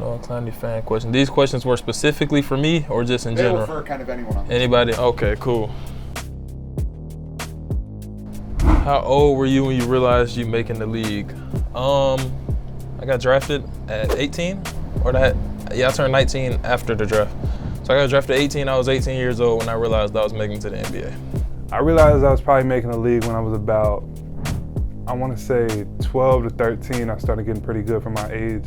No Clowney fan question. These questions were specifically for me or just in general? They were for kind of anyone else. Anybody? Okay, cool. How old were you when you realized you making the league? I got drafted at 18, I turned 19 after the draft. So I got drafted at 18. I was 18 years old when I realized I was making it to the NBA. I realized I was probably making the league when I was about, I want to say 12 to 13. I started getting pretty good for my age.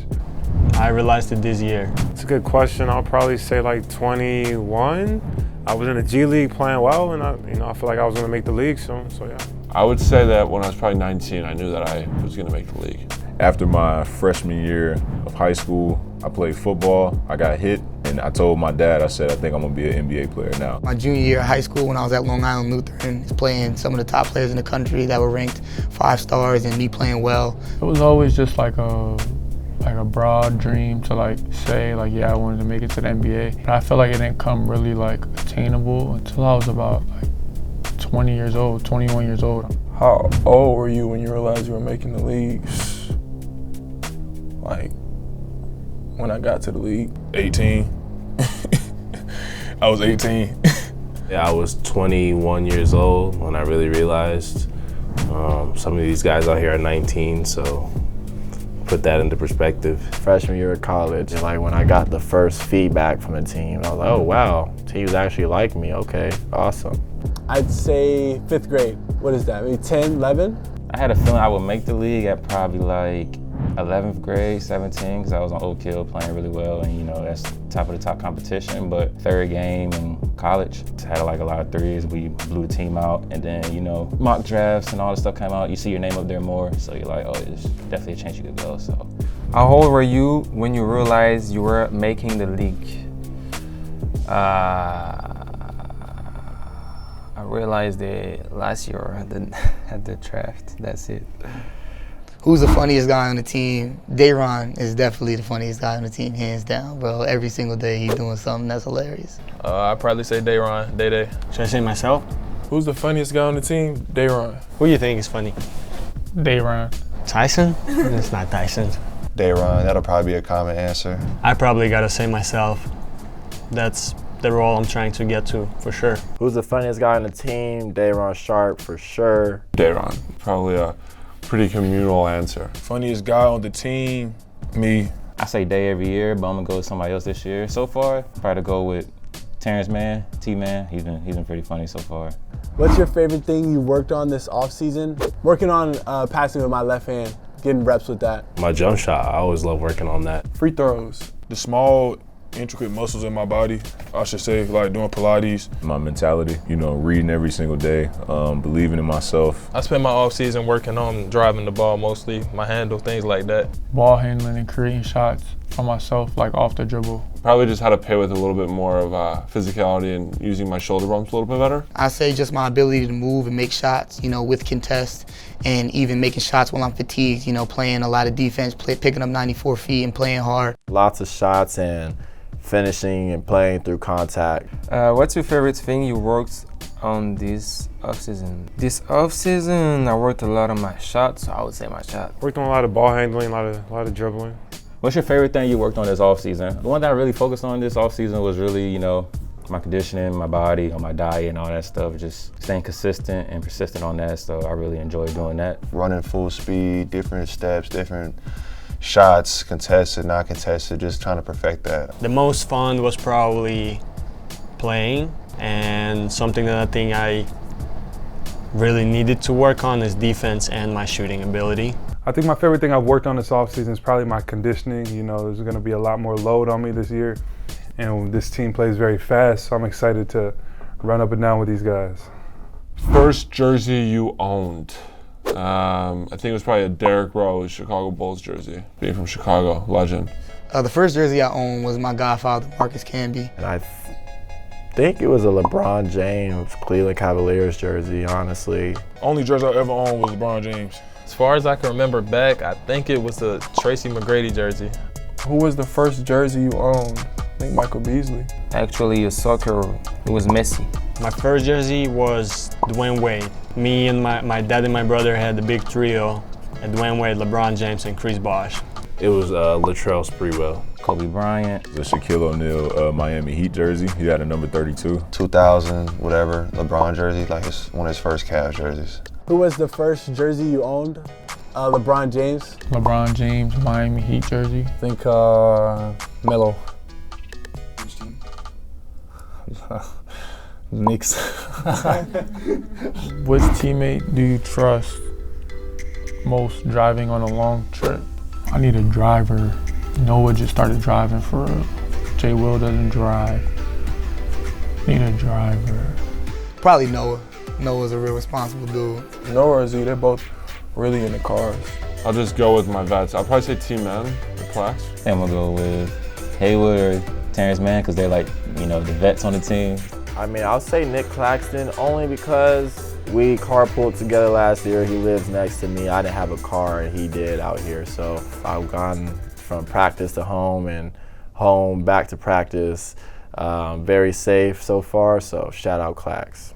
I realized it this year. It's a good question. I'll probably say like 21. I was in the G League playing well, and I feel like I was going to make the league soon. So yeah. I would say that when I was probably 19, I knew that I was going to make the league. After my freshman year of high school, I played football. I got hit, and I told my dad, I said, I think I'm going to be an NBA player now. My junior year of high school, when I was at Long Island Lutheran, playing some of the top players in the country that were ranked 5 stars and me playing well. It was always just like a broad dream to say yeah, I wanted to make it to the NBA. But I feel like it didn't come really attainable until I was about 20 years old, 21 years old. How old were you when you realized you were making the league? When I got to the league, 18. I was 18. Yeah, I was 21 years old when I really realized some of these guys out here are 19, so put that into perspective. Freshman year of college, and when I got the first feedback from the team, I was like, oh wow, teams actually like me, okay, awesome. I'd say 5th grade. What is that, maybe 10, 11? I had a feeling I would make the league at probably 11th grade, 17, because I was on Oak Hill playing really well, and that's top of the top competition. But 3rd game in college, had a lot of threes. We blew the team out, and then mock drafts and all this stuff came out. You see your name up there more, so you're like, oh, there's definitely a chance you could go. So, how old were you when you realized you were making the league? I realized it last year at the draft. That's it. Who's the funniest guy on the team? Dayron is definitely the funniest guy on the team, hands down, bro. Every single day he's doing something that's hilarious. I'd probably say Dayron, Day. Should I say myself? Who's the funniest guy on the team? Dayron. Who do you think is funny? Dayron. Tyson? It's not Tyson. Dayron, that'll probably be a common answer. I probably gotta say myself. That's the role I'm trying to get to, for sure. Who's the funniest guy on the team? Dayron Sharp, for sure. Dayron, probably a pretty communal answer. Funniest guy on the team, me. I say Day every year, but I'm gonna go with somebody else this year. So far, probably go with Terrence Man, T-Man. He's been pretty funny so far. What's your favorite thing you worked on this offseason? Working on passing with my left hand, getting reps with that. My jump shot, I always love working on that. Free throws. The small, intricate muscles in my body, I should say, doing Pilates. My mentality, reading every single day, believing in myself. I spent my off season working on driving the ball mostly, my handle, things like that. Ball handling and creating shots for myself, off the dribble. Probably just how to play with a little bit more of physicality and using my shoulder bumps a little bit better. I say just my ability to move and make shots, with contest, and even making shots while I'm fatigued, playing a lot of defense, picking up 94 feet and playing hard. Lots of shots and finishing and playing through contact. What's your favorite thing you worked on this offseason? This offseason, I worked a lot on my shots, so I would say my shot. Worked on a lot of ball handling, a lot of dribbling. What's your favorite thing you worked on this offseason? The one that I really focused on this offseason was really, my conditioning, my body, my diet and all that stuff, just staying consistent and persistent on that, so I really enjoyed doing that. Running full speed, different steps, different shots, contested, not contested, just trying to perfect that. The most fun was probably playing, and something that I think I really needed to work on is defense and my shooting ability. I think my favorite thing I've worked on this offseason is probably my conditioning. There's going to be a lot more load on me this year, and this team plays very fast, so I'm excited to run up and down with these guys. First jersey you owned? I think it was probably a Derrick Rose Chicago Bulls jersey, being from Chicago, legend. The first jersey I owned was my godfather, Marcus Camby. And I think it was a LeBron James Cleveland Cavaliers jersey, honestly. Only jersey I ever owned was LeBron James. As far as I can remember back, I think it was a Tracy McGrady jersey. Who was the first jersey you owned? I think Michael Beasley. Actually, soccer, it was Messi. My first jersey was Dwayne Wade. Me and my dad and my brother had the big trio at Dwayne Wade, LeBron James, and Chris Bosh. It was Latrell Sprewell. Kobe Bryant. The Shaquille O'Neal Miami Heat jersey. He had a number 32. 2000, whatever, LeBron jersey, like one of his first Cavs jerseys. Who was the first jersey you owned? LeBron James. LeBron James, Miami Heat jersey. I think Melo. Knicks. Which teammate do you trust most driving on a long trip? I need a driver. Noah just started driving for real. Jay Will doesn't drive. Need a driver. Probably Noah. Noah's a real responsible dude. Noah or Z, they're both really in the cars. I'll just go with my vets. I'll probably say T-Man, the Clax. I'm gonna go with Hayward or Terrence Mann because they're like, you know, the vets on the team. I mean, I'll say Nick Claxton only because we carpooled together last year. He lives next to me. I didn't have a car and he did out here. So I've gone from practice to home and home back to practice. Very safe so far, so shout out Clax.